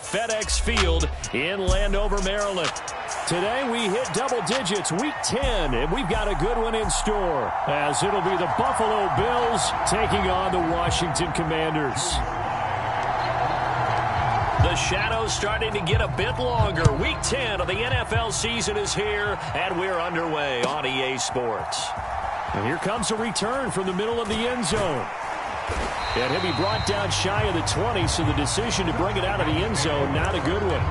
FedEx Field in Landover, Maryland. Today we hit double digits, Week 10, and we've got a good one in store, as it'll be the Buffalo Bills taking on the Washington Commanders. The shadow's starting to get a bit longer. Week 10 of the NFL season is here, and we're underway on EA Sports. And here comes a return from the middle of the end zone. And he'll be brought down shy of the 20, so the decision to bring it out of the end zone, not a good one.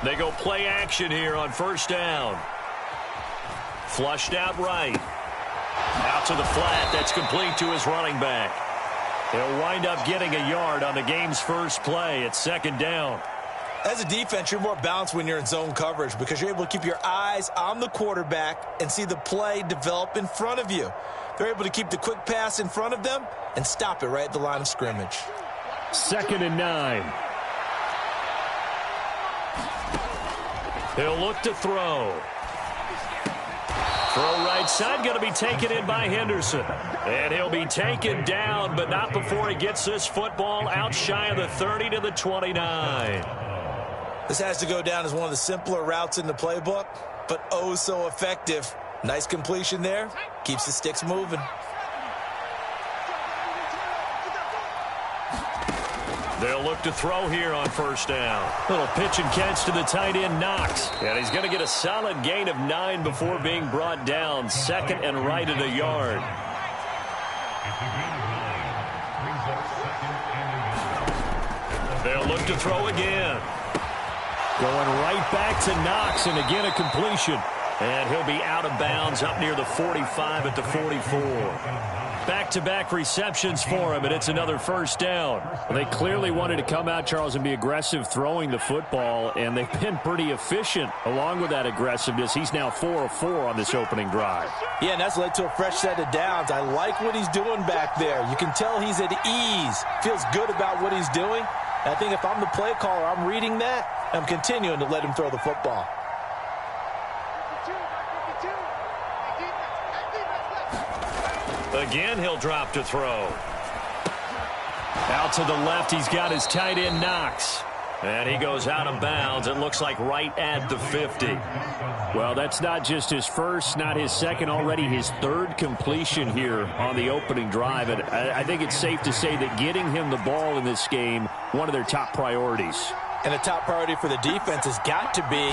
They go play action here on first down. Flushed out right. Out to the flat. That's complete to his running back. He'll wind up getting a yard on the game's first play. It's second down. As a defense, you're more balanced when you're in zone coverage because you're able to keep your eyes on the quarterback and see the play develop in front of you. They're able to keep the quick pass in front of them and stop it right at the line of scrimmage. 2nd and 9. He'll look to throw. Throw right side, going to be taken in by Henderson. And he'll be taken down, but not before he gets this football out shy of the 30 to the 29. This has to go down as one of the simpler routes in the playbook, but oh so effective. Nice completion there. Keeps the sticks moving. They'll look to throw here on first down. Little pitch and catch to the tight end, Knox. And he's going to get a solid gain of 9 before being brought down. Second and right at a yard. They'll look to throw again. Going right back to Knox, and again a completion. And he'll be out of bounds up near the 45 at the 44. Back-to-back receptions for him, and it's another first down. Well, they clearly wanted to come out, Charles, and be aggressive throwing the football, and they've been pretty efficient along with that aggressiveness. He's now 4 of 4 on this opening drive. Yeah, and that's led to a fresh set of downs. I like what he's doing back there. You can tell he's at ease, feels good about what he's doing. And I think if I'm the play caller, I'm reading that, I'm continuing to let him throw the football. Again, he'll drop to throw. Out to the left, he's got his tight end, Knox. And he goes out of bounds. It looks like right at the 50. Well, that's not just his first, not his second, already his third completion here on the opening drive. And I think it's safe to say that getting him the ball in this game, one of their top priorities. And a top priority for the defense has got to be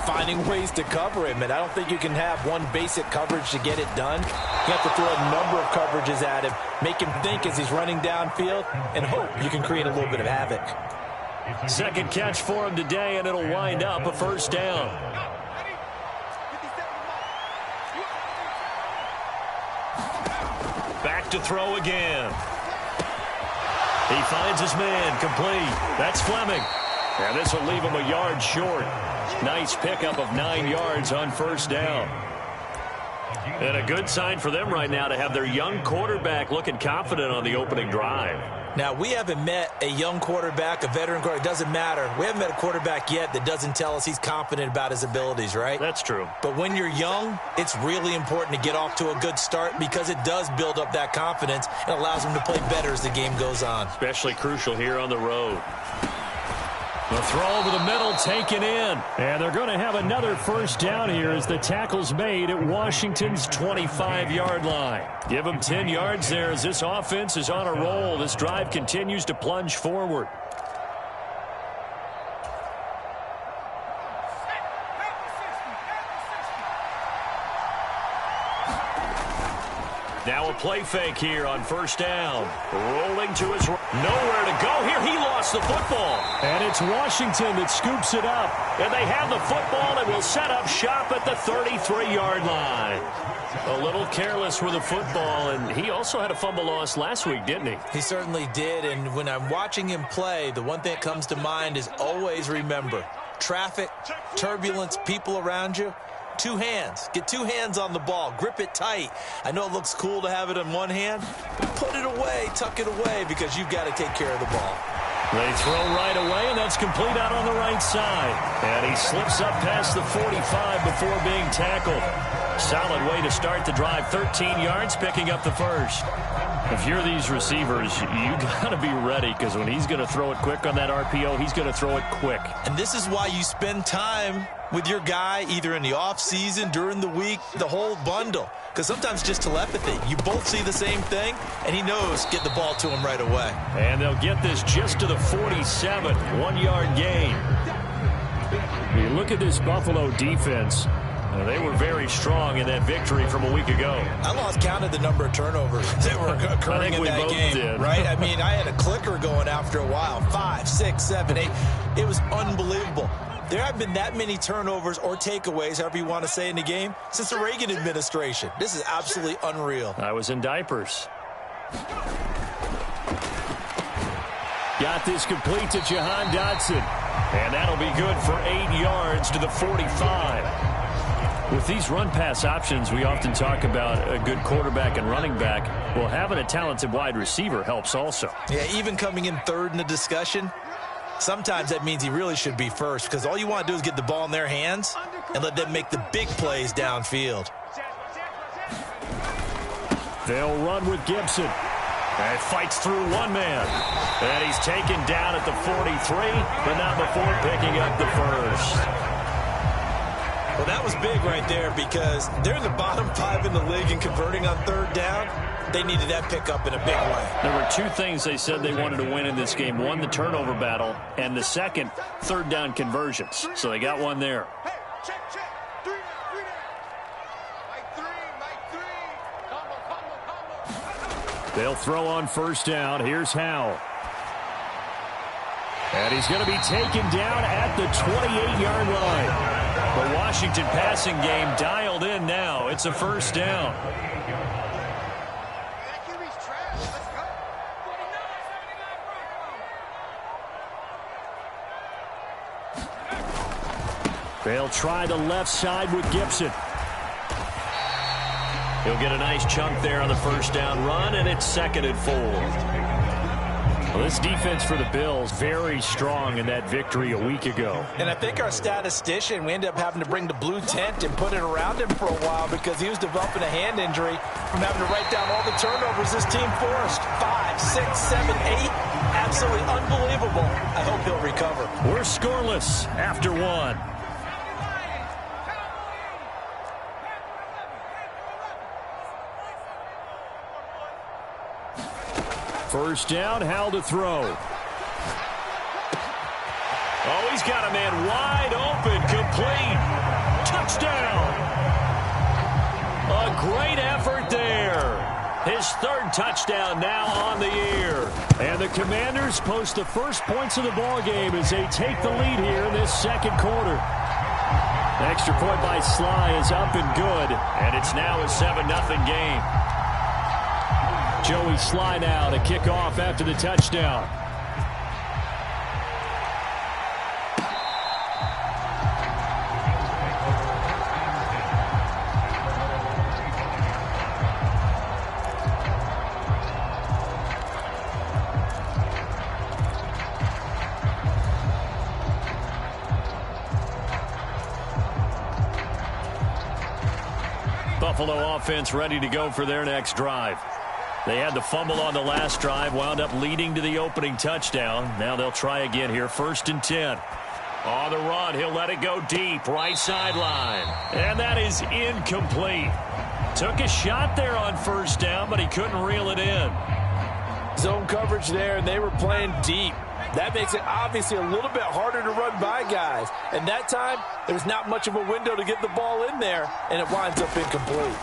finding ways to cover him. And I don't think you can have one basic coverage to get it done. You have to throw a number of coverages at him, make him think as he's running downfield, and hope you can create a little bit of havoc. Second catch for him today, and it'll wind up a first down. Back to throw again. He finds his man, complete. That's Fleming. And this will leave him a yard short. Nice pickup of 9 yards on first down. And a good sign for them right now to have their young quarterback looking confident on the opening drive. Now, we haven't met a young quarterback, a veteran quarterback. It doesn't matter. We haven't met a quarterback yet that doesn't tell us he's confident about his abilities, right? That's true. But when you're young, it's really important to get off to a good start because it does build up that confidence and allows him to play better as the game goes on. Especially crucial here on the road. The throw over the middle taken in. And they're going to have another first down here as the tackle's made at Washington's 25-yard line. Give them 10 yards there as this offense is on a roll. This drive continues to plunge forward. Now a play fake here on first down. Rolling to his right. Nowhere to go here. He lost the football. And it's Washington that scoops it up. And they have the football and will set up shop at the 33-yard line. A little careless with the football, and he also had a fumble loss last week, didn't he? He certainly did, and when I'm watching him play, the one thing that comes to mind is always remember, traffic, turbulence, people around you. Two hands. Get two hands on the ball. Grip it tight. I know it looks cool to have it in one hand, but put it away, tuck it away, because you've got to take care of the ball. They throw right away, and that's complete out on the right side. And he slips up past the 45 before being tackled. Solid way to start the drive. 13 yards, picking up the first. If you're these receivers, you got to be ready, because when he's going to throw it quick on that RPO, he's going to throw it quick. And this is why you spend time with your guy, either in the offseason, during the week, the whole bundle. Because sometimes just telepathy. You both see the same thing, and he knows get the ball to him right away. And they'll get this just to the 47, 1-yard gain. You look at this Buffalo defense. They were very strong in that victory from a week ago. I lost count of the number of turnovers that were occurring in that game. Did. Right? I mean, I had a clicker going after a while. 5, 6, 7, 8. It was unbelievable. There haven't been that many turnovers or takeaways, however you want to say, in the game since the Reagan administration. This is absolutely unreal. I was in diapers. Got this complete to Jahan Dotson. And that'll be good for 8 yards to the 45. With these run-pass options, we often talk about a good quarterback and running back. Well, having a talented wide receiver helps also. Yeah, even coming in third in the discussion, sometimes that means he really should be first, because all you want to do is get the ball in their hands and let them make the big plays downfield. They'll run with Gibson. And fights through one man. And he's taken down at the 43, but not before picking up the first. Well, that was big right there, because they're in the bottom 5 in the league and converting on third down. They needed that pickup in a big way. There were two things they said they wanted to win in this game. One, the turnover battle, and the second, third down conversions. So they got one there. Hey, check. 3 down. Mike 3. Combo. They'll throw on first down. Here's Howell. And he's going to be taken down at the 28-yard line. The Washington passing game dialed in now. It's a first down. They'll try the left side with Gibson. He'll get a nice chunk there on the first down run, and it's 2nd and 4. Well, this defense for the Bills, very strong in that victory a week ago. And I think our statistician, we ended up having to bring the blue tent and put it around him for a while, because he was developing a hand injury from having to write down all the turnovers this team forced. 5, 6, 7, 8. Absolutely unbelievable. I hope he'll recover. We're scoreless after one. First down, Howell to throw. Oh, he's got a man wide open, complete. Touchdown. A great effort there. His 3rd touchdown now on the year. And the Commanders post the first points of the ball game as they take the lead here in this 2nd quarter. Extra point by Sly is up and good, and it's now a 7-0 game. Joey Sly now to kick off after the touchdown. Buffalo offense ready to go for their next drive. They had the fumble on the last drive, wound up leading to the opening touchdown. Now they'll try again here, 1st and 10. On the run, he'll let it go deep, right sideline. And that is incomplete. Took a shot there on first down, but he couldn't reel it in. Zone coverage there, and they were playing deep. That makes it obviously a little bit harder to run by guys. And that time, there's not much of a window to get the ball in there, and it winds up incomplete.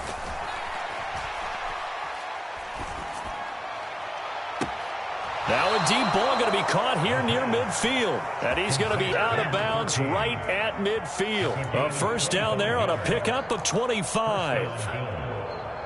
Now a deep ball going to be caught here near midfield. And he's going to be out of bounds right at midfield. A first down there on a pickup of 25.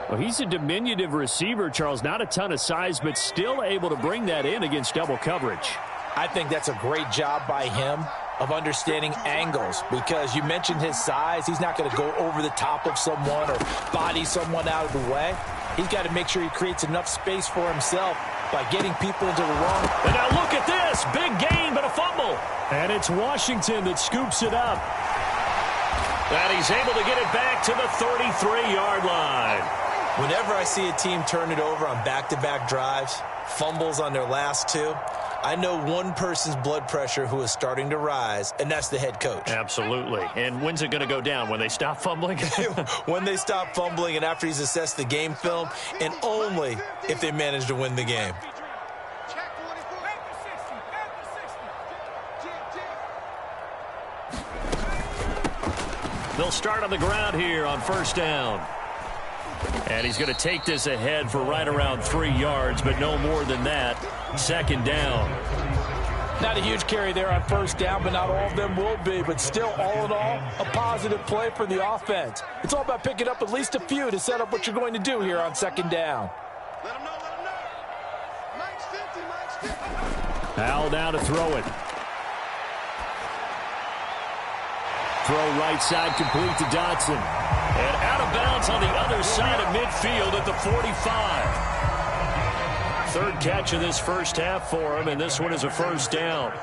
Well, he's a diminutive receiver, Charles. Not a ton of size, but still able to bring that in against double coverage. I think that's a great job by him of understanding angles, because you mentioned his size. He's not going to go over the top of someone or body someone out of the way. He's got to make sure he creates enough space for himself by getting people into the wrong. And now look at this. Big gain, but a fumble. And it's Washington that scoops it up. And he's able to get it back to the 33-yard line. Whenever I see a team turn it over on back-to-back drives, fumbles on their last two, I know one person's blood pressure who is starting to rise, and that's the head coach. Absolutely. And when's it going to go down? When they stop fumbling? When they stop fumbling and after he's assessed the game film, and only if they manage to win the game. They'll start on the ground here on first down. And he's going to take this ahead for right around 3 yards, but no more than that. Second down. Not a huge carry there on first down, but not all of them will be. But still, all in all, a positive play for the offense. It's all about picking up at least a few to set up what you're going to do here on second down. Let him know, let him know. Mike's 50, Mike's 50. Al now to throw it. Throw right side complete to Dotson. And out of bounds on the other side of midfield at the 45. Third catch of this first half for him, and this one is a first down.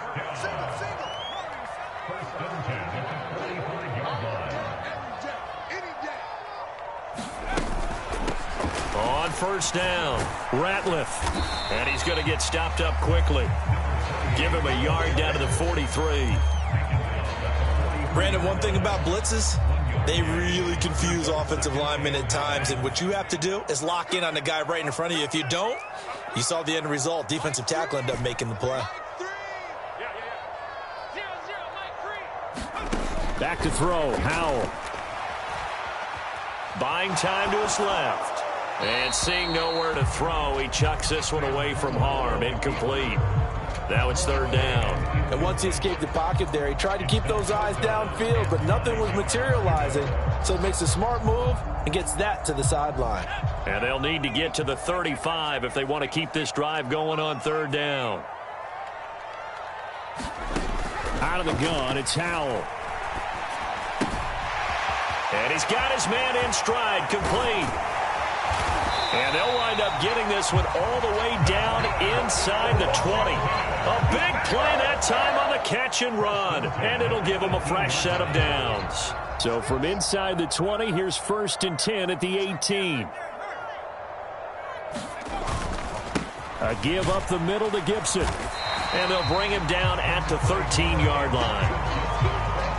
On first down, Ratliff. And he's going to get stopped up quickly. Give him a yard down to the 43. Brandon, one thing about blitzes, they really confuse offensive linemen at times, and what you have to do is lock in on the guy right in front of you. If you don't, you saw the end result. Defensive tackle ended up making the play. Back to throw, Howell. Buying time to his left. And seeing nowhere to throw, he chucks this one away from harm. Incomplete. Now it's third down. And once he escaped the pocket there, he tried to keep those eyes downfield, but nothing was materializing. So he makes a smart move and gets that to the sideline. And they'll need to get to the 35 if they want to keep this drive going on third down. Out of the gun, it's Howell. And he's got his man in stride, complete. And they'll wind up getting this one all the way down inside the 20. A big play that time on the catch and run. And it'll give them a fresh set of downs. So from inside the 20, here's first and 10 at the 18. A give up the middle to Gibson. And they'll bring him down at the 13-yard line.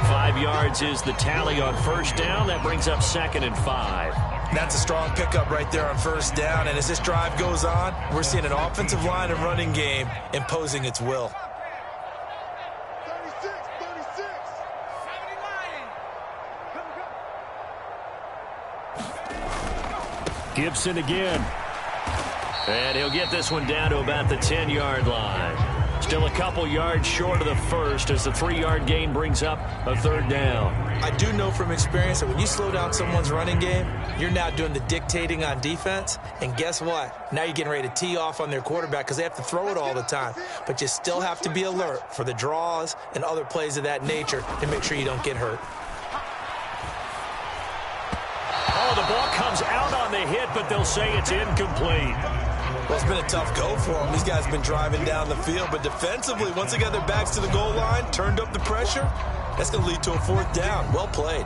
5 yards is the tally on first down. That brings up second and 5. That's a strong pickup right there on first down. And as this drive goes on, we're seeing an offensive line and running game imposing its will. 36, 36. Gibson again. And he'll get this one down to about the 10-yard line. Still a couple yards short of the first as the 3-yard gain brings up a third down. I do know from experience that when you slow down someone's running game, you're now doing the dictating on defense. And guess what? Now you're getting ready to tee off on their quarterback because they have to throw it all the time. But you still have to be alert for the draws and other plays of that nature to make sure you don't get hurt. Oh, the ball comes out on the hit, but they'll say it's incomplete. Well, it's been a tough go for them. These guys have been driving down the field, but defensively, once they got their backs to the goal line, turned up the pressure, that's going to lead to a fourth down. Well played.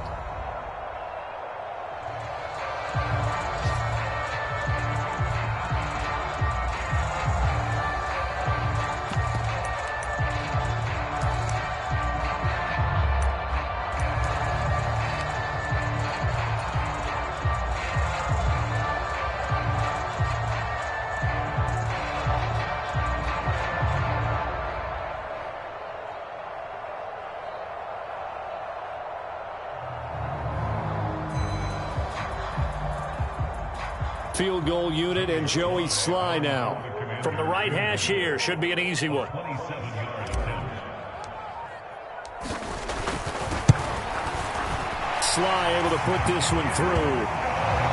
Field goal unit and Joey Sly now. From the right hash here, should be an easy one. Sly able to put this one through.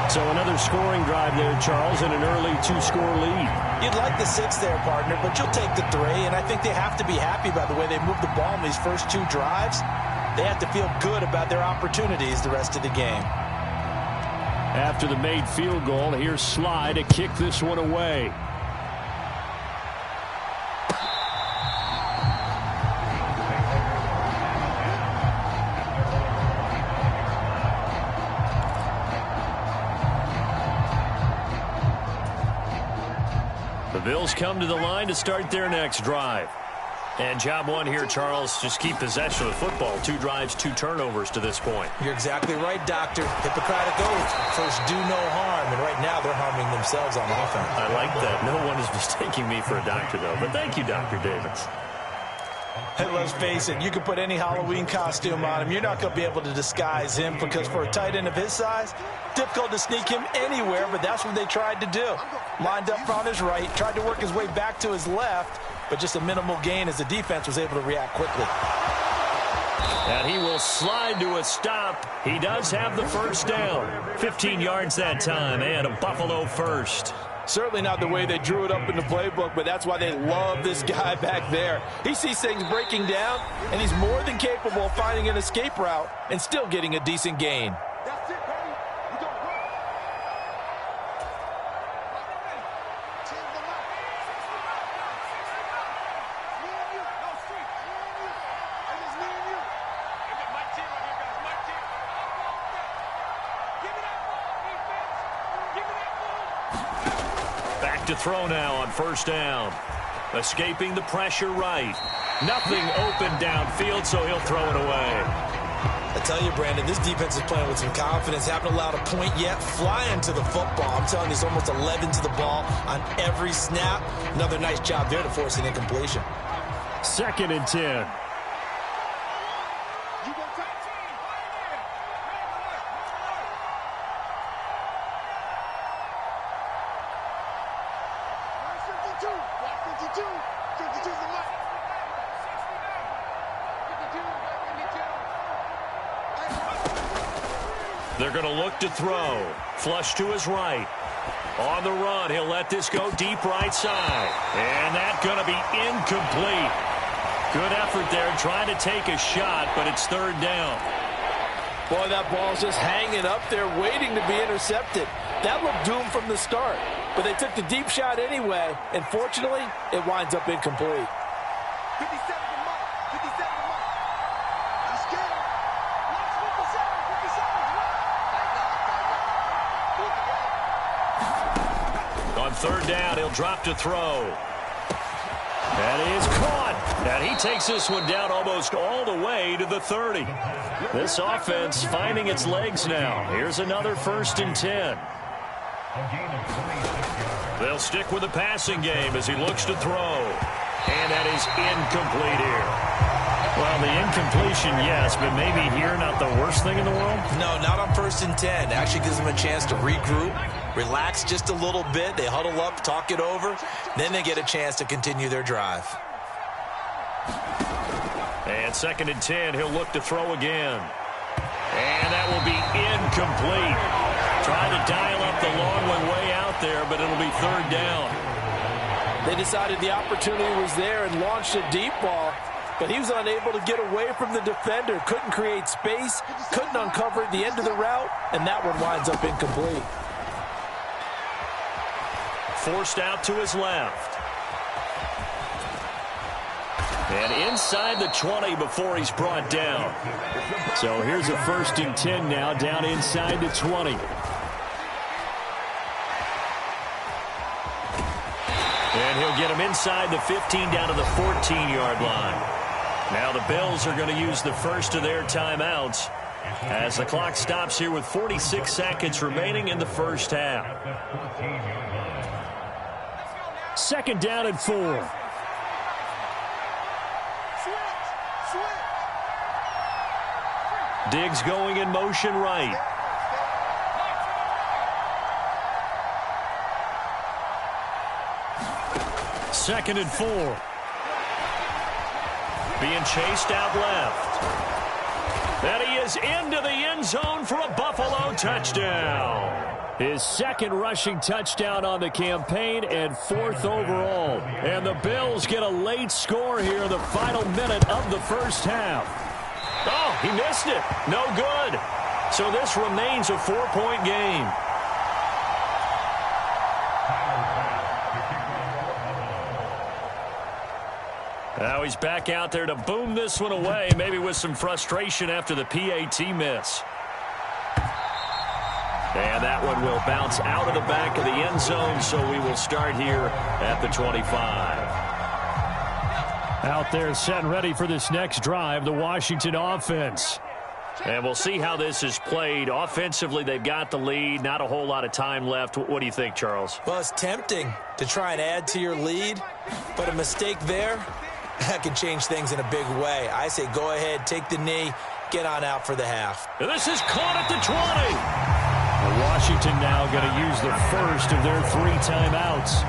So another scoring drive there, Charles, and an early two-score lead. You'd like the 6 there, partner, but you'll take the 3, and I think they have to be happy about the way they moved the ball in these first 2 drives. They have to feel good about their opportunities the rest of the game. After the made field goal, here's Sly to kick this one away. The Bills come to the line to start their next drive. And job one here, Charles, just keep possession of the football. 2 drives, 2 turnovers to this point. You're exactly right, Doctor. Hippocratic oath. First, do no harm. And right now, they're harming themselves on offense. I like that. No one is mistaking me for a doctor, though. But thank you, Dr. Davis. Hey, let's face it, you can put any Halloween costume on him. You're not going to be able to disguise him because for a tight end of his size, difficult to sneak him anywhere, but that's what they tried to do. Lined up on his right, tried to work his way back to his left, but just a minimal gain as the defense was able to react quickly. And he will slide to a stop. He does have the first down. 15 yards that time, and a Buffalo first. Certainly not the way they drew it up in the playbook, but that's why they love this guy back there. He sees things breaking down, and he's more than capable of finding an escape route and still getting a decent gain. That's it, baby. You don't run. Change the mouth. Me and you. No street. Me and you. It is me and you. I got my team right here, guys. My team. Give me that ball, defense. Give me that ball. Back to throw now on first down. Escaping the pressure right. Nothing open downfield, so he'll throw it away. I tell you, Brandon, this defense is playing with some confidence. Haven't allowed a point yet. Flying to the football. I'm telling you, it's almost 11 to the ball on every snap. Another nice job there to force an incompletion. 2nd and 10. They're going to look to throw. Flush to his right. On the run, he'll let this go deep right side. And that's going to be incomplete. Good effort there trying to take a shot, but it's 3rd down. Boy, that ball's just hanging up there waiting to be intercepted. That looked doomed from the start. But they took the deep shot anyway, and fortunately, it winds up incomplete. 57 to Mike. 57 to Mike. You scared? Watch 57. 57 is right. On 3rd down, he'll drop to throw. That is caught. And he takes this one down almost all the way to the 30. This offense finding its legs now. Here's another 1st and 10. They'll stick with the passing game as he looks to throw. And that is incomplete here. Well, the incompletion, yes, but maybe here not the worst thing in the world? No, not on 1st and 10. It actually gives them a chance to regroup, relax just a little bit. They huddle up, talk it over. Then they get a chance to continue their drive. And 2nd and 10, he'll look to throw again. And that will be incomplete. Trying to dial up the long one way out there, but it'll be 3rd down. They decided the opportunity was there and launched a deep ball, but he was unable to get away from the defender. Couldn't create space, couldn't uncover the end of the route, and that one winds up incomplete. Forced out to his left. And inside the 20 before he's brought down. So here's a 1st and 10 now, down inside the 20. And he'll get him inside the 15 down to the 14-yard line. Now the Bills are going to use the first of their timeouts as the clock stops here with 46 seconds remaining in the first half. 2nd down and 4. Diggs going in motion right. Second and 4. Being chased out left. And he is into the end zone for a Buffalo touchdown. His second rushing touchdown on the campaign and fourth overall. And the Bills get a late score here in the final minute of the first half. Oh, he missed it. No good. So this remains a 4-point game. Now he's back out there to boom this one away, maybe with some frustration after the PAT miss. And that one will bounce out of the back of the end zone, so we will start here at the 25. Out there set and ready for this next drive, the Washington offense. And we'll see how this is played. Offensively, they've got the lead. Not a whole lot of time left. What do you think, Charles? Well, it's tempting to try and add to your lead, but a mistake there, that can change things in a big way. I say go ahead, take the knee, get on out for the half. And this is caught at the 20. Washington now going to use the first of their 3 timeouts,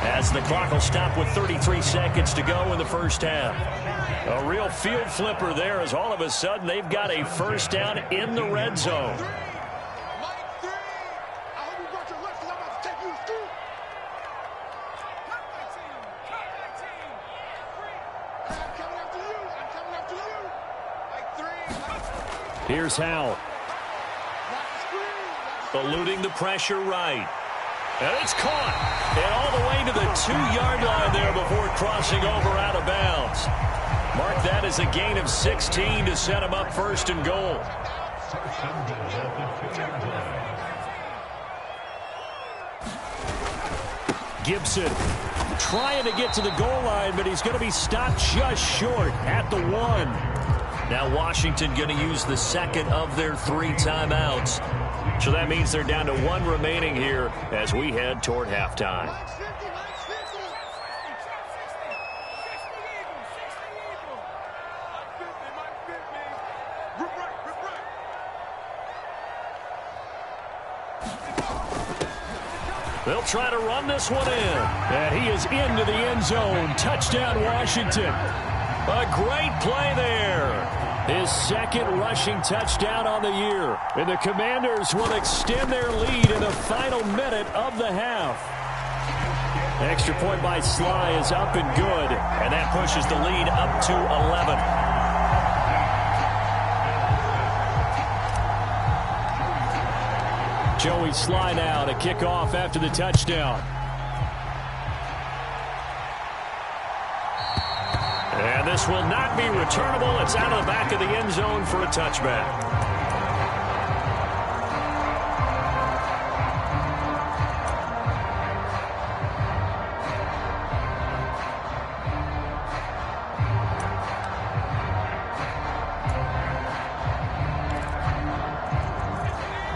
as the clock will stop with 33 seconds to go in the first half. A real field flipper there, as all of a sudden they've got a first down in the red zone. Here's Howell. Eluding the pressure right. And it's caught. And all the way to the 2-yard line there before crossing over out of bounds. Mark that as a gain of 16 to set him up first and goal. Gibson trying to get to the goal line, but he's going to be stopped just short at the 1. Now Washington going to use the second of their 3 timeouts. So that means they're down to 1 remaining here as we head toward halftime. They'll try to run this one in. And he is into the end zone. Touchdown, Washington. A great play there. His second rushing touchdown on the year. And the Commanders will extend their lead in the final minute of the half. Extra point by Sly is up and good. And that pushes the lead up to 11. Joey Sly now to kick off after the touchdown. And this will not be returnable. It's out of the back of the end zone for a touchback.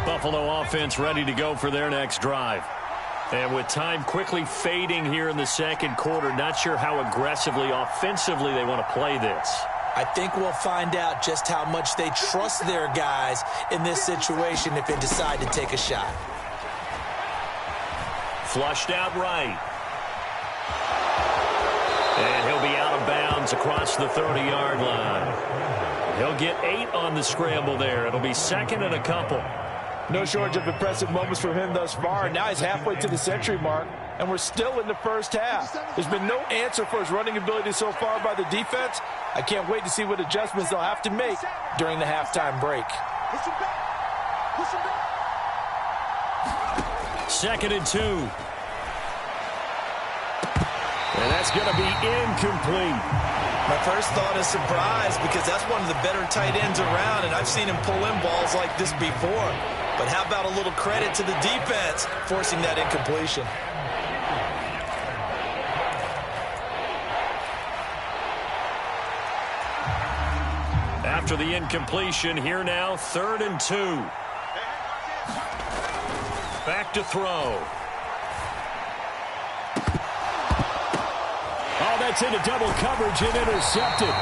Buffalo offense ready to go for their next drive. And with time quickly fading here in the second quarter, not sure how aggressively, offensively they want to play this. I think we'll find out just how much they trust their guys in this situation if they decide to take a shot. Flushed out right. And he'll be out of bounds across the 30-yard line. He'll get 8 on the scramble there. It'll be second and a couple. No shortage of impressive moments from him thus far. Now he's halfway to the century mark, and we're still in the first half. There's been no answer for his running ability so far by the defense. I can't wait to see what adjustments they'll have to make during the halftime break. Second and 2. And that's going to be incomplete. My first thought is surprise because that's one of the better tight ends around, and I've seen him pull in balls like this before. But how about a little credit to the defense forcing that incompletion? After the incompletion, here now, 3rd and 2. Back to throw. Oh, that's into double coverage and intercepted.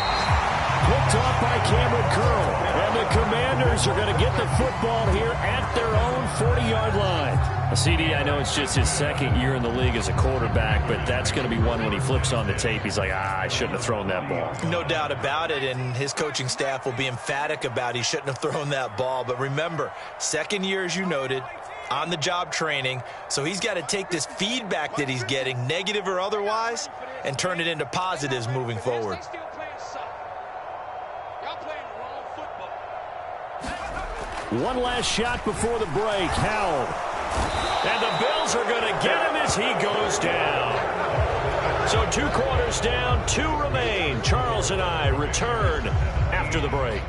Picked off by Cameron Curl. And the Commanders are going to get the football here at their own 40-yard line. CD, I know it's just his second year in the league as a quarterback, but that's going to be one when he flips on the tape. He's like, I shouldn't have thrown that ball. No doubt about it, and his coaching staff will be emphatic about he shouldn't have thrown that ball. But remember, second year, as you noted, on-the-job training, so he's got to take this feedback that he's getting, negative or otherwise, and turn it into positives moving forward. One last shot before the break. Howell. And the Bills are going to get him as he goes down. So 2 quarters down, 2 remain. Charles and I return after the break.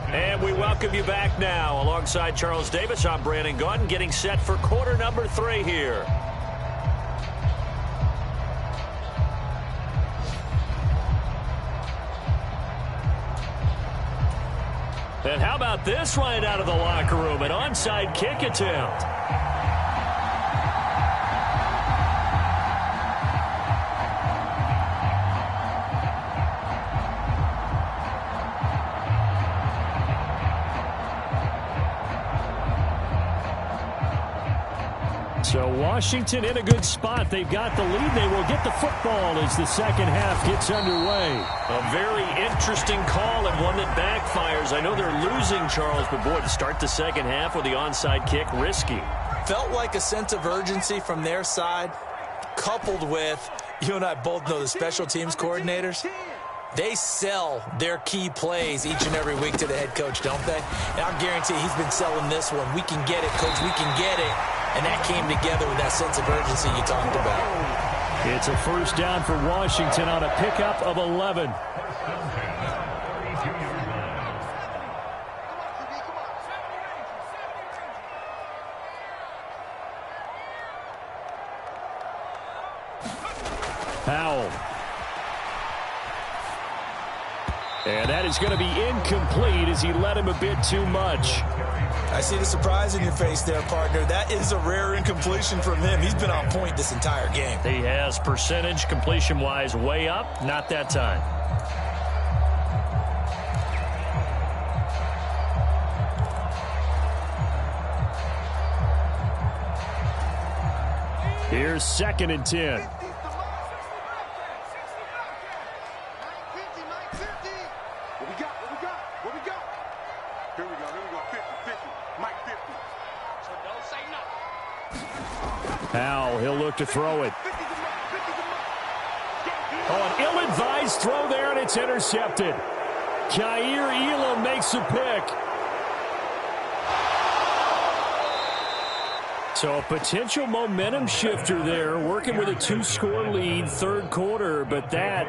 And we welcome you back now. Alongside Charles Davis, I'm Brandon Gaudin, getting set for quarter number 3 here. And how about this right out of the locker room? An onside kick attempt. So Washington in a good spot. They've got the lead. They will get the football as the second half gets underway. A very interesting call and one that backfires. I know they're losing, Charles, but boy, to start the second half with the onside kick, risky. Felt like a sense of urgency from their side, coupled with, you and I both know the special teams coordinators. They sell their key plays each and every week to the head coach, don't they? And I guarantee he's been selling this one. We can get it, coach. We can get it. And that came together with that sense of urgency you talked about. It's a first down for Washington on a pickup of 11. Powell. And that is going to be incomplete as he led him a bit too much. I see the surprise in your face there, partner. That is a rare incompletion from him. He's been on point this entire game. He has percentage completion-wise way up. Not that time. Here's 2nd and 10. Powell, he'll look to throw it. Oh, an ill-advised throw there, and it's intercepted. Kaiir Elam makes a pick. So a potential momentum shifter there, working with a 2-score lead, 3rd quarter, but that,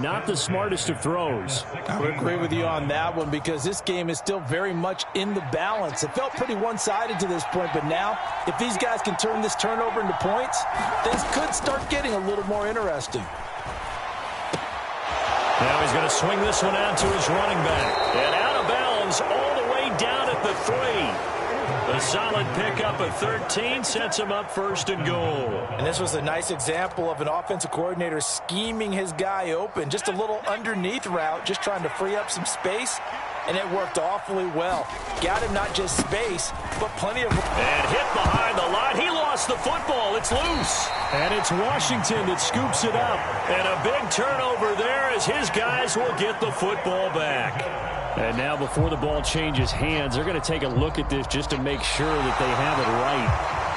not the smartest of throws. I would agree with you on that one because this game is still very much in the balance. It felt pretty one-sided to this point, but now, if these guys can turn this turnover into points, things could start getting a little more interesting. Now he's going to swing this one out to his running back. And out of bounds all the way down at the 3. A solid pickup of 13 sets him up 1st and goal. And this was a nice example of an offensive coordinator scheming his guy open. Just a little underneath route, just trying to free up some space, and it worked awfully well. Got him not just space, but plenty of... And hit behind the line. He lost the football. It's loose. And it's Washington that scoops it up. And a big turnover there as his guys will get the football back. And now before the ball changes hands, they're going to take a look at this just to make sure that they have it right.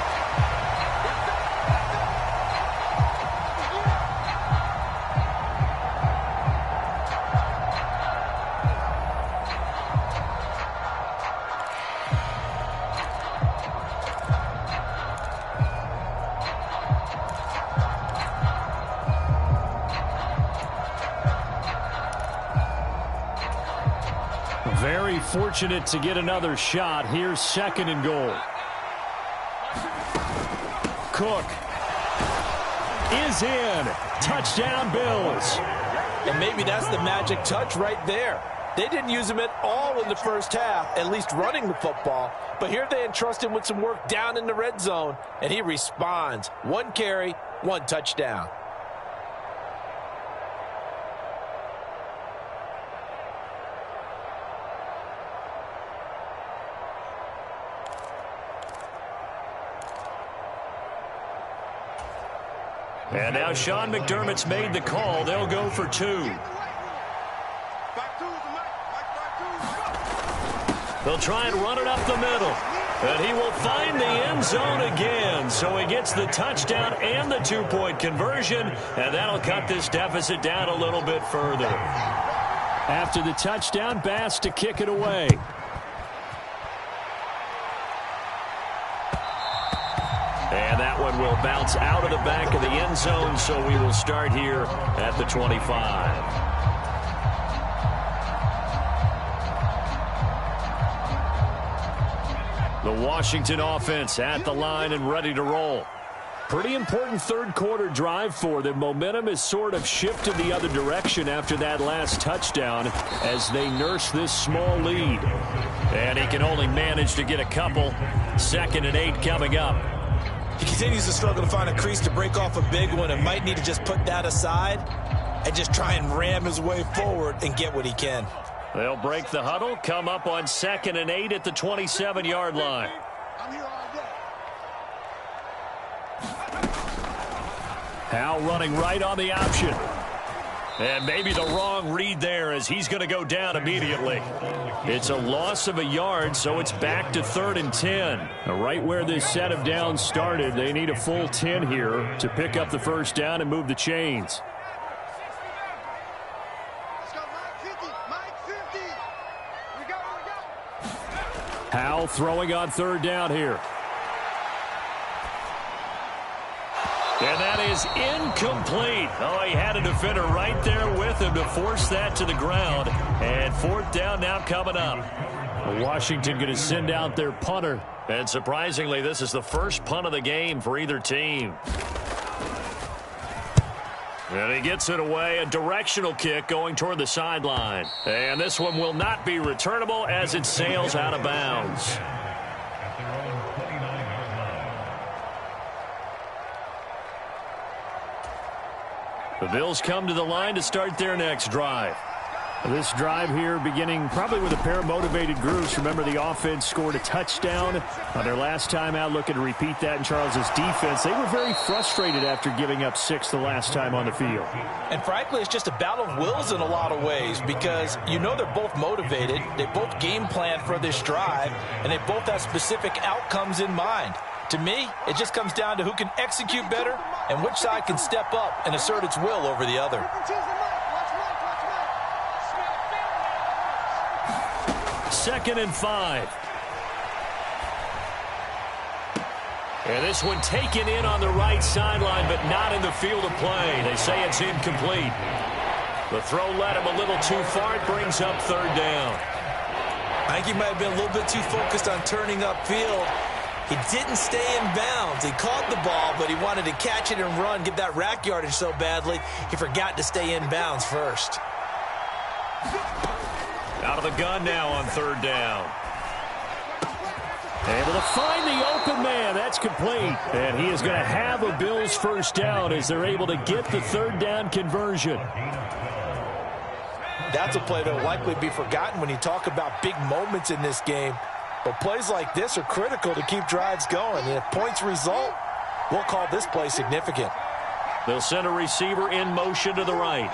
Very fortunate to get another shot. Here's 2nd and goal. Cook is in. Touchdown, Bills. And maybe that's the magic touch right there. They didn't use him at all in the first half, at least running the football. But here they entrust him with some work down in the red zone, and he responds. 1 carry, 1 touchdown. And now Sean McDermott's made the call. They'll go for 2. They'll try and run it up the middle. And he will find the end zone again. So he gets the touchdown and the two-point conversion, and that'll cut this deficit down a little bit further. After the touchdown, Bass to kick it away. And that one will bounce out of the back of the end zone, so we will start here at the 25. The Washington offense at the line and ready to roll. Pretty important third-quarter drive for them. Momentum has sort of shifted the other direction after that last touchdown as they nurse this small lead. And he can only manage to get a couple. 2nd and 8 coming up. He continues to struggle to find a crease to break off a big one and might need to just put that aside and just try and ram his way forward and get what he can. They'll break the huddle, come up on 2nd and 8 at the 27-yard line. I'm here all day. Hal running right on the option. And maybe the wrong read there as he's going to go down immediately. It's a loss of a yard, so it's back to 3rd and 10. Right where this set of downs started, they need a full 10 here to pick up the first down and move the chains. Let's go, Mike 50. Mike 50. We go. Hal throwing on 3rd down here. And that is incomplete. Oh, he had a defender right there with him to force that to the ground. And 4th down now coming up. Washington going to send out their punter. And surprisingly, this is the first punt of the game for either team. And he gets it away. A directional kick going toward the sideline. And this one will not be returnable as it sails out of bounds. The Bills come to the line to start their next drive. This drive here beginning probably with a pair of motivated groups. Remember, the offense scored a touchdown on their last time out. Looking to repeat that in Charles's defense. They were very frustrated after giving up 6 the last time on the field. And frankly, it's just a battle of wills in a lot of ways because you know they're both motivated. They both game plan for this drive, and they both have specific outcomes in mind. To me, it just comes down to who can execute better and which side can step up and assert its will over the other. 2nd and 5. And this one taken in on the right sideline, but not in the field of play. They say it's incomplete. The throw led him a little too far. It brings up 3rd down. I think he might have been a little bit too focused on turning upfield. He didn't stay in bounds. He caught the ball, but he wanted to catch it and run, get that rack yardage so badly, he forgot to stay in bounds first. Out of the gun now on 3rd down. Able to find the open man. That's complete. And he is going to have a Bills first down as they're able to get the 3rd down conversion. That's a play that will likely be forgotten when you talk about big moments in this game. But plays like this are critical to keep drives going. And if points result, we'll call this play significant. They'll send a receiver in motion to the right.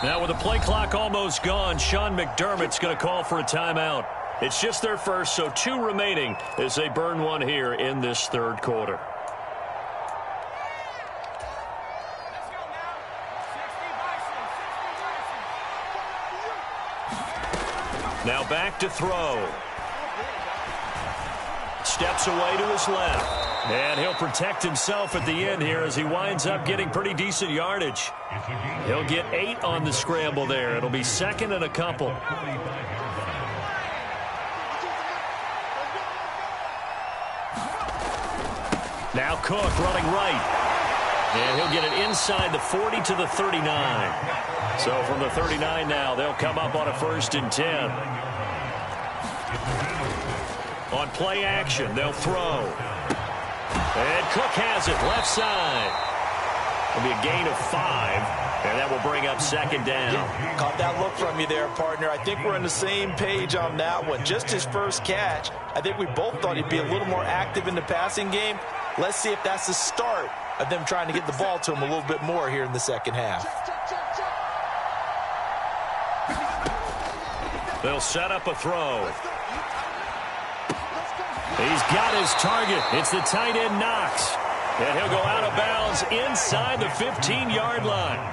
Now with the play clock almost gone, Sean McDermott's going to call for a timeout. It's just their first, so 2 remaining as they burn one here in this 3rd quarter. Now back to throw. Steps away to his left. And he'll protect himself at the end here as he winds up getting pretty decent yardage. He'll get 8 on the scramble there. It'll be 2nd and a couple. Now Cook running right. And he'll get it inside the 40 to the 39. So from the 39 now, they'll come up on a 1st and 10. On play action, they'll throw. And Cook has it left side. It'll be a gain of 5, and that will bring up 2nd down. Caught that look from you there, partner. I think we're on the same page on that one. Just his first catch. I think we both thought he'd be a little more active in the passing game. Let's see if that's the start of them trying to get the ball to him a little bit more here in the second half. They'll set up a throw. He's got his target. It's the tight end Knox. And he'll go out of bounds inside the 15-yard line.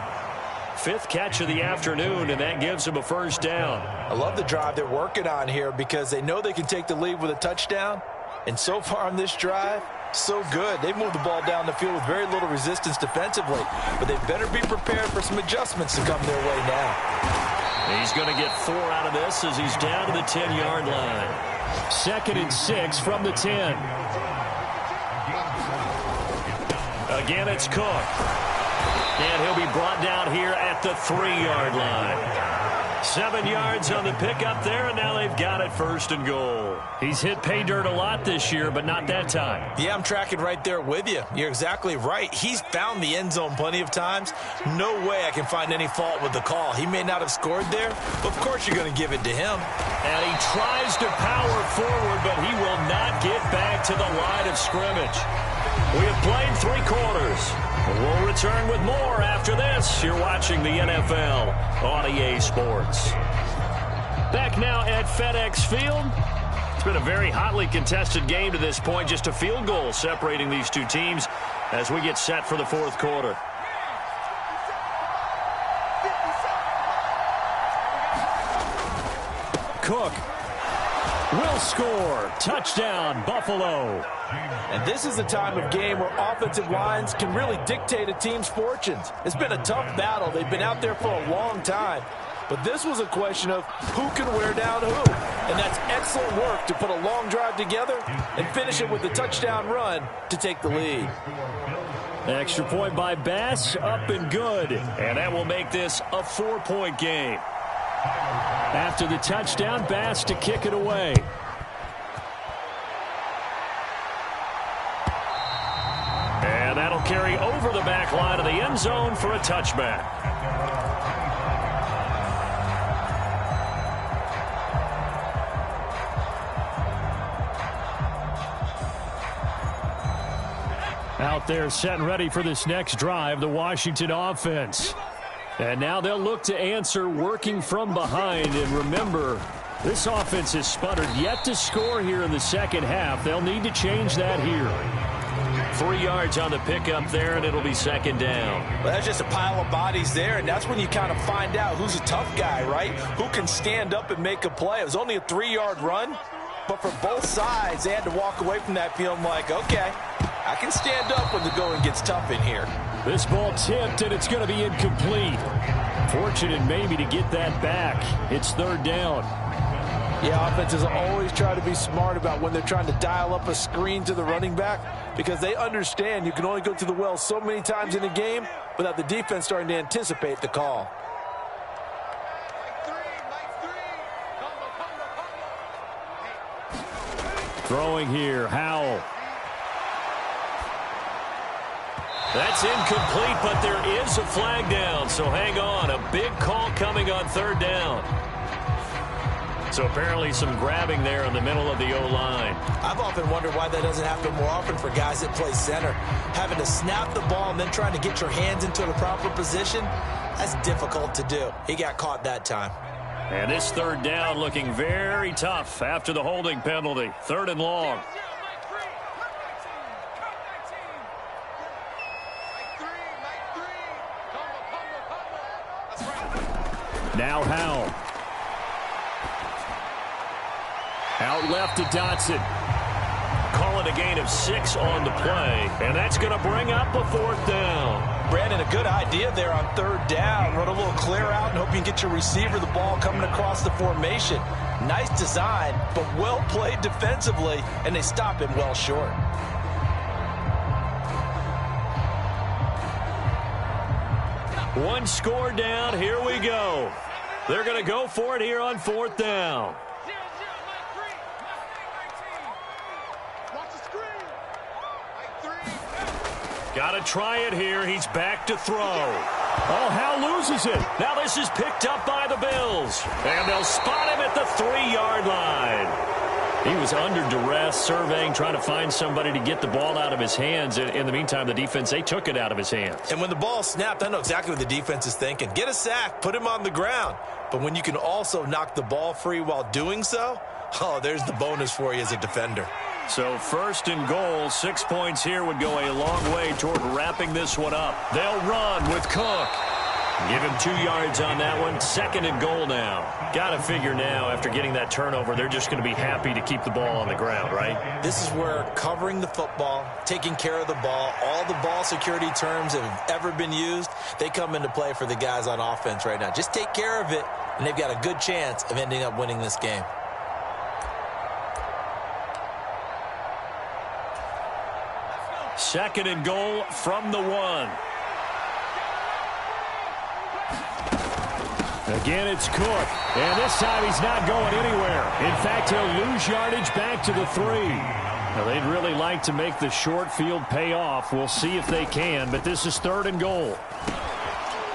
5th catch of the afternoon, and that gives him a first down. I love the drive they're working on here because they know they can take the lead with a touchdown. And so far on this drive, so good. They've moved the ball down the field with very little resistance defensively. But they better be prepared for some adjustments to come their way now. He's going to get 4 out of this as he's down to the 10-yard line. 2nd and 6 from the 10. Again, it's Cook. And he'll be brought down here at the 3-yard line. 7 yards on the pickup there, and now they've got it 1st and goal. He's hit pay dirt a lot this year, but not that time. Yeah, I'm tracking right there with you. You're exactly right. He's found the end zone plenty of times. No way I can find any fault with the call. He may not have scored there, but of course you're going to give it to him. And he tries to power forward, but he will not get back to the line of scrimmage. We have played 3 quarters. We'll return with more after this. You're watching the NFL on EA Sports. Back now at FedEx Field. It's been a very hotly contested game to this point. Just a field goal separating these two teams as we get set for the 4th quarter. Cook will score. Touchdown, Buffalo. And this is the time of game where offensive lines can really dictate a team's fortunes. It's been a tough battle. They've been out there for a long time. But this was a question of who can wear down who. And that's excellent work to put a long drive together and finish it with a touchdown run to take the lead. Extra point by Bass, up and good. And that will make this a 4-point game. After the touchdown, Bass to kick it away. And that'll carry over the back line of the end zone for a touchback. Out there set and ready for this next drive, the Washington offense. And now they'll look to answer working from behind. And remember, this offense has sputtered yet to score here in the second half. They'll need to change that here. 3 yards on the pickup there, and it'll be 2nd down. Well, that's just a pile of bodies there, and that's when you kind of find out who's a tough guy, right? Who can stand up and make a play. It was only a 3-yard run, but for both sides, they had to walk away from that feeling like, okay, I can stand up when the going gets tough in here. This ball tipped, and it's going to be incomplete. Fortunate maybe to get that back. It's 3rd down. Yeah, offenses always try to be smart about when they're trying to dial up a screen to the running back because they understand you can only go to the well so many times in a game without the defense starting to anticipate the call. Throwing here, Howell. That's incomplete, but there is a flag down, so hang on. A big call coming on 3rd down. So apparently some grabbing there in the middle of the O-line. I've often wondered why that doesn't happen more often for guys that play center. Having to snap the ball and then trying to get your hands into the proper position, that's difficult to do. He got caught that time. And this 3rd down looking very tough after the holding penalty. 3rd and long. Now Howell. Out left to Dotson. Call it a gain of 6 on the play. And that's going to bring up a 4th down. Brandon, a good idea there on 3rd down. Run a little clear out and hope you can get your receiver the ball coming across the formation. Nice design, but well played defensively, and they stop him well short. One score down. Here we go. They're going to go for it here on 4th down. Got to try it here. He's back to throw. Oh, Howell loses it. Now this is picked up by the Bills. And they'll spot him at the 3-yard line. He was under duress, surveying, trying to find somebody to get the ball out of his hands. In the meantime, the defense, they took it out of his hands. And when the ball snapped, I know exactly what the defense is thinking. Get a sack, put him on the ground. But when you can also knock the ball free while doing so, oh, there's the bonus for you as a defender. So 1st and goal, 6 points here would go a long way toward wrapping this one up. They'll run with Cook. Give him 2 yards on that one. 2nd and goal now. Got to figure now, after getting that turnover, they're just going to be happy to keep the ball on the ground, right? This is where covering the football, taking care of the ball, all the ball security terms that have ever been used, they come into play for the guys on offense right now. Just take care of it, and they've got a good chance of ending up winning this game. Second and goal from the 1. Again, it's Cook. And this time he's not going anywhere. In fact, he'll lose yardage back to the 3. Now, they'd really like to make the short field pay off. We'll see if they can, but this is 3rd and goal.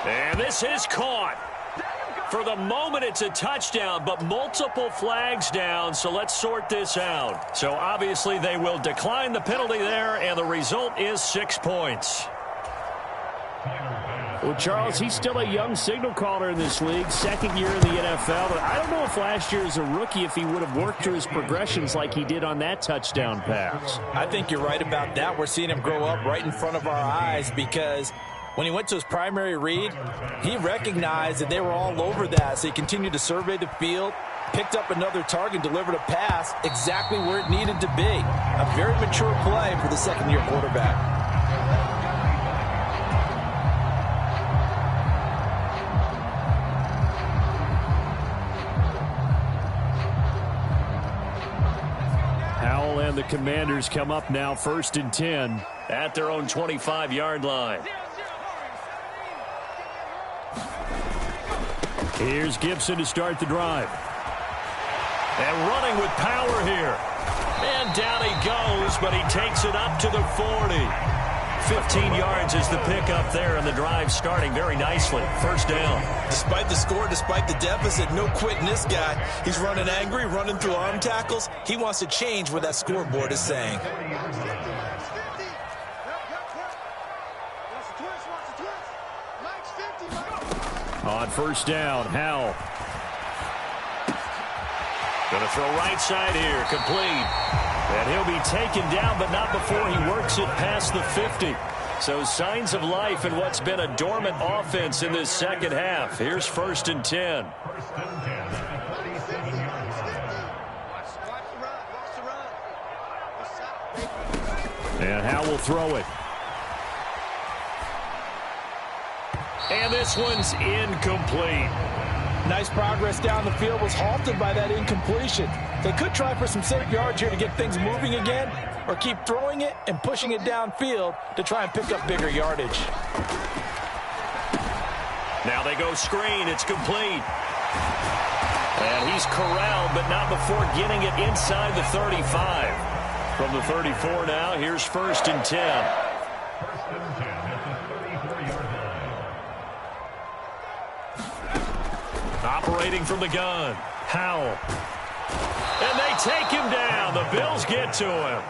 And this is caught. For the moment, it's a touchdown, but multiple flags down, so let's sort this out. So obviously they will decline the penalty there, and the result is 6 points. Well, Charles, he's still a young signal caller in this league, 2nd year in the NFL. But I don't know if last year as a rookie, if he would have worked through his progressions like he did on that touchdown pass. I think you're right about that. We're seeing him grow up right in front of our eyes because when he went to his primary read, he recognized that they were all over that, so he continued to survey the field, picked up another target, delivered a pass exactly where it needed to be. A very mature play for the 2nd-year quarterback. Howell and the Commanders come up now 1st and 10 at their own 25-yard line. Here's Gibson to start the drive. And running with power here. And down he goes, but he takes it up to the 40. 15 yards is the pickup there, and the drive starting very nicely. 1st down. Despite the score, despite the deficit, no quitting this guy. He's running angry, running through arm tackles. He wants to change what that scoreboard is saying. On 1st down, Howell. Going to throw right side here, complete. And he'll be taken down, but not before he works it past the 50. So signs of life in what's been a dormant offense in this 2nd half. Here's 1st and 10. And Howell will throw it. And this one's incomplete. Nice progress down the field, was halted by that incompletion. They could try for some safe yards here to get things moving again, or keep throwing it and pushing it downfield to try and pick up bigger yardage. Now they go screen. It's complete. And he's corralled, but not before getting it inside the 35. From the 34 now, here's 1st and 10. Operating from the gun, Howell. And they take him down. The Bills get to him.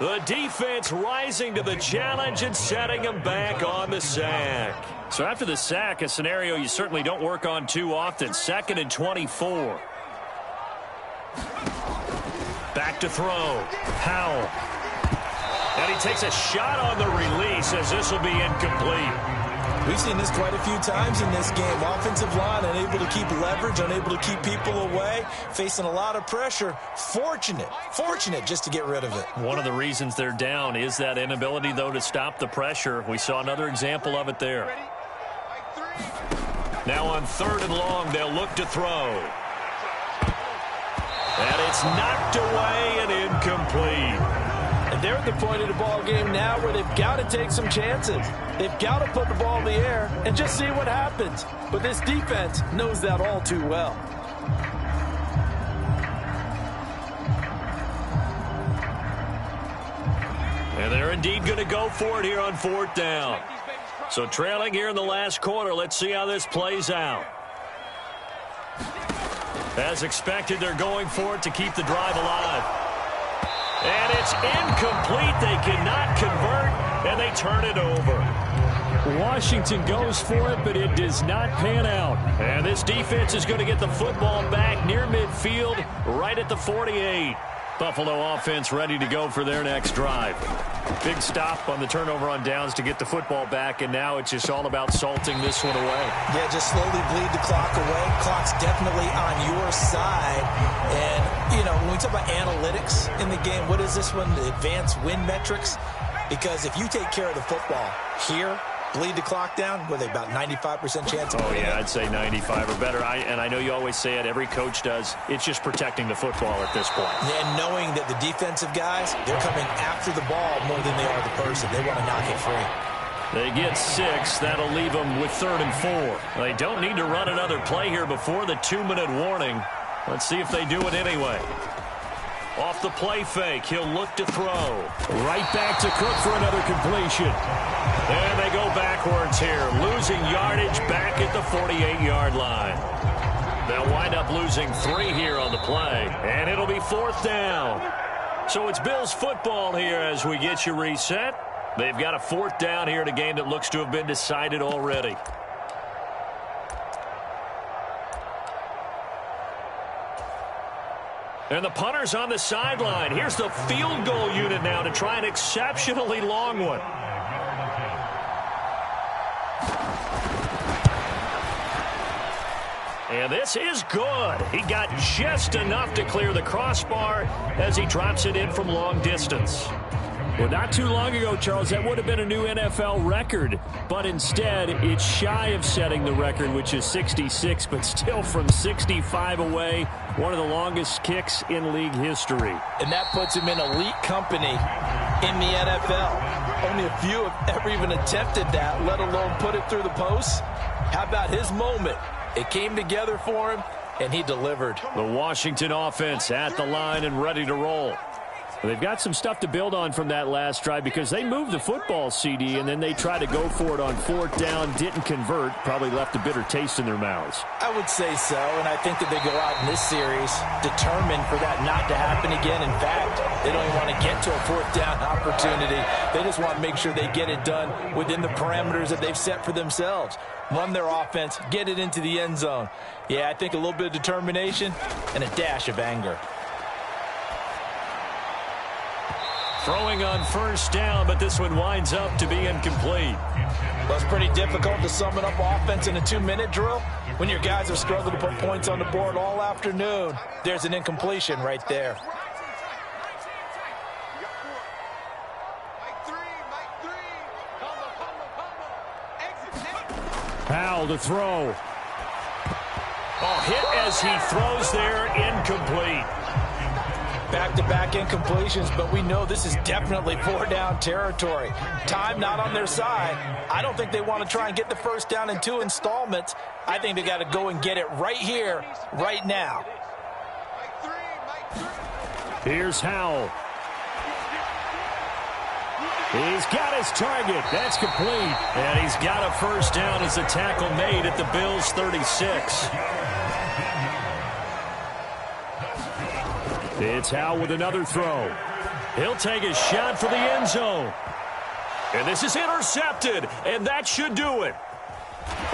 The defense rising to the challenge and setting him back on the sack. So after the sack, a scenario you certainly don't work on too often. 2nd and 24. Back to throw, Howell. And he takes a shot on the release as this will be incomplete. We've seen this quite a few times in this game. Offensive line unable to keep leverage, unable to keep people away, facing a lot of pressure. Fortunate just to get rid of it. One of the reasons they're down is that inability, though, to stop the pressure. We saw another example of it there. Now on 3rd and long, they'll look to throw. And it's knocked away and incomplete. And they're at the point of the ball game now where they've got to take some chances. They've got to put the ball in the air and just see what happens. But this defense knows that all too well. And they're indeed going to go for it here on 4th down. So trailing here in the last quarter, let's see how this plays out. As expected, they're going for it to keep the drive alive. And it's incomplete. They cannot convert, and they turn it over. Washington goes for it, but it does not pan out. And this defense is going to get the football back near midfield, right at the 48. Buffalo offense ready to go for their next drive. Big stop on the turnover on downs to get the football back, and now it's just all about salting this one away. Yeah, just slowly bleed the clock away. Clock's definitely on your side. And, you know, when we talk about analytics in the game, what is this one? The advanced win metrics? Because if you take care of the football here, bleed the clock down, what are they, about 95% chance of winning? Yeah, I'd say 95 or better. And I know you always say it, every coach does. It's just protecting the football at this point. And knowing that the defensive guys, they're coming after the ball more than they are the person. They want to knock it free. They get 6. That'll leave them with 3rd and 4. They don't need to run another play here before the 2-minute warning. Let's see if they do it anyway. Off the play fake, he'll look to throw. Right back to Cook for another completion. And they go backwards here, losing yardage back at the 48-yard line. They'll wind up losing 3 here on the play, and it'll be 4th down. So it's Bills football here as we get you reset. They've got a 4th down here in a game that looks to have been decided already. And the punter's on the sideline. Here's the field goal unit now to try an exceptionally long one. And this is good. He got just enough to clear the crossbar as he drops it in from long distance. Well, not too long ago, Charles, that would have been a new NFL record. But instead, it's shy of setting the record, which is 66, but still from 65 away, one of the longest kicks in league history. And that puts him in elite company in the NFL. Only a few have ever even attempted that, let alone put it through the post. How about his moment? It came together for him, and he delivered. The Washington offense at the line and ready to roll. They've got some stuff to build on from that last drive because they moved the football, CD, and then they tried to go for it on 4th down, didn't convert, probably left a bitter taste in their mouths. I would say so, and I think that they go out in this series determined for that not to happen again. In fact, they don't even want to get to a 4th down opportunity. They just want to make sure they get it done within the parameters that they've set for themselves. Run their offense, get it into the end zone. Yeah, I think a little bit of determination and a dash of anger. Throwing on 1st down, but this one winds up to be incomplete. Well, it's pretty difficult to sum it up offense in a 2-minute drill when your guys are struggling to put points on the board all afternoon. There's an incompletion right there. Powell to throw. Oh, hit as he throws there, incomplete. Back-to-back incompletions, but we know this is definitely 4-down territory. Time not on their side. I don't think they want to try and get the 1st down in 2 installments. I think they got to go and get it right here, right now. Here's Howell. He's got his target. That's complete. And he's got a 1st down as the tackle made at the Bills' 36. It's Howell with another throw. He'll take a shot for the end zone. And this is intercepted, and that should do it.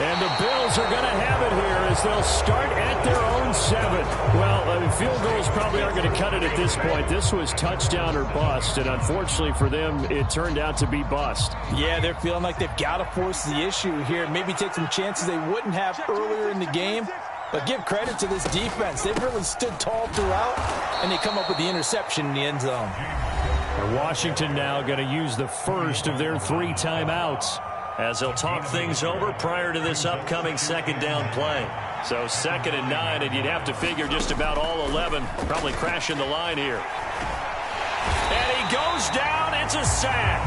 And the Bills are going to have it here as they'll start at their own 7. Well, field goals probably aren't going to cut it at this point. This was touchdown or bust, and unfortunately for them, it turned out to be bust. Yeah, they're feeling like they've got to force the issue here, maybe take some chances they wouldn't have earlier in the game. But give credit to this defense. They've really stood tall throughout, and they come up with the interception in the end zone. And Washington now going to use the first of their 3 timeouts as they'll talk things over prior to this upcoming 2nd down play. So 2nd and 9, and you'd have to figure just about all 11 probably crashing the line here. And he goes down. It's a sack.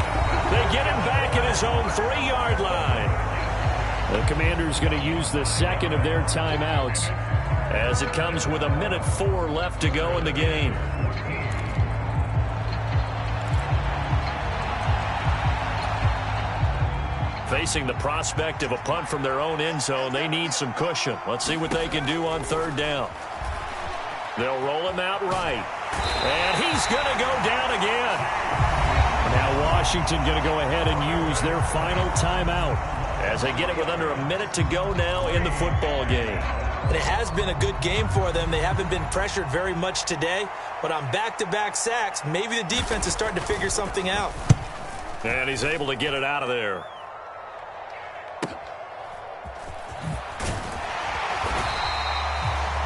They get him back at his own 3-yard line. The Commanders going to use the 2nd of their timeouts as it comes with 1:04 left to go in the game. Facing the prospect of a punt from their own end zone, they need some cushion. Let's see what they can do on 3rd down. They'll roll him out right. And he's going to go down again. Now Washington going to go ahead and use their final timeout as they get it with under a minute to go now in the football game. And it has been a good game for them. They haven't been pressured very much today, but on back-to-back sacks, maybe the defense is starting to figure something out. And he's able to get it out of there.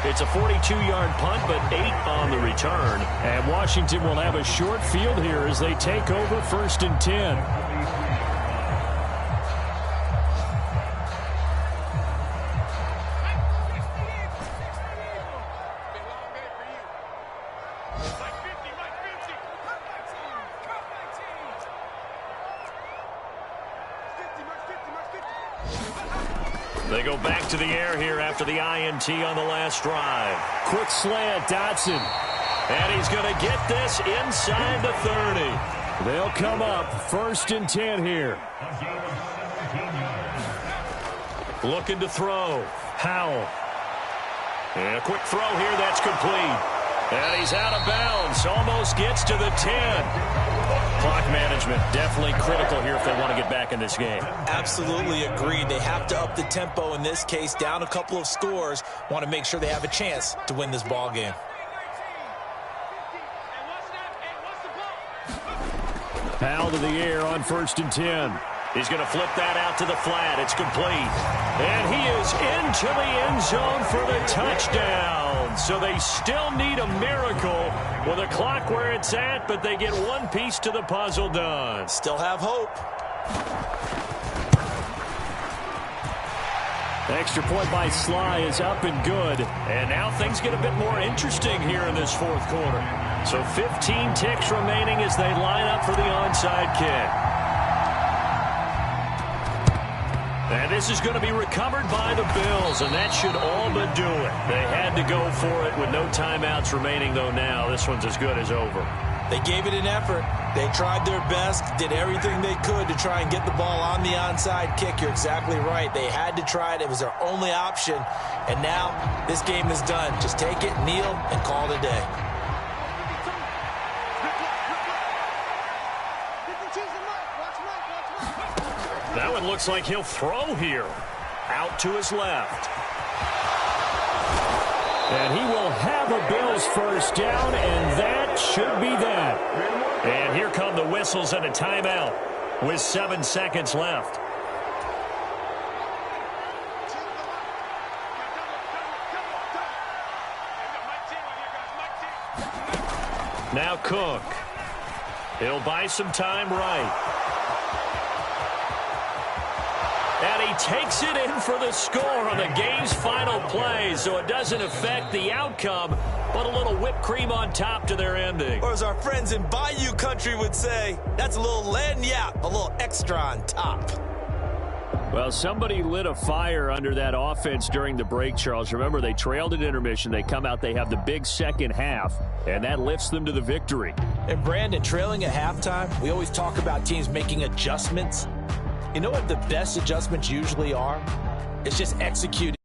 It's a 42-yard punt, but 8 on the return. And Washington will have a short field here as they take over 1st and 10. They go back to the air here after the INT on the last drive. Quick slant, Dotson. And he's going to get this inside the 30. They'll come up 1st and 10 here. Looking to throw. Howell. And a quick throw here, that's complete. And he's out of bounds. Almost gets to the 10. Clock management definitely critical here if they want to get back in this game. Absolutely agreed. They have to up the tempo in this case, down a couple of scores. Want to make sure they have a chance to win this ball game. Powell to the air on 1st and 10. He's going to flip that out to the flat. It's complete. And he is into the end zone for the touchdown. So they still need a miracle with a clock where it's at, but they get one piece to the puzzle done. Still have hope. Extra point by Sly is up and good. And now things get a bit more interesting here in this 4th quarter. So 15 ticks remaining as they line up for the onside kick. And this is going to be recovered by the Bills, and that should all but do it. They had to go for it with no timeouts remaining, though now this one's as good as over. They gave it an effort. They tried their best, did everything they could to try and get the ball on the onside kick. You're exactly right. They had to try it. It was their only option. And now this game is done. Just take it, kneel, and call it a day. That one looks like he'll throw here. Out to his left. And he will have a Bills first down, and that should be that. And here come the whistles and a timeout with 7 seconds left. Now Cook. He'll buy some time right. And he takes it in for the score on the game's final play, so it doesn't affect the outcome, but a little whipped cream on top to their ending. Or as our friends in Bayou Country would say, that's a little lagniappe, a little extra on top. Well, somebody lit a fire under that offense during the break, Charles. Remember, they trailed at intermission. They come out, they have the big second half, and that lifts them to the victory. And Brandon, trailing at halftime, we always talk about teams making adjustments. You know what the best adjustments usually are? It's just executing.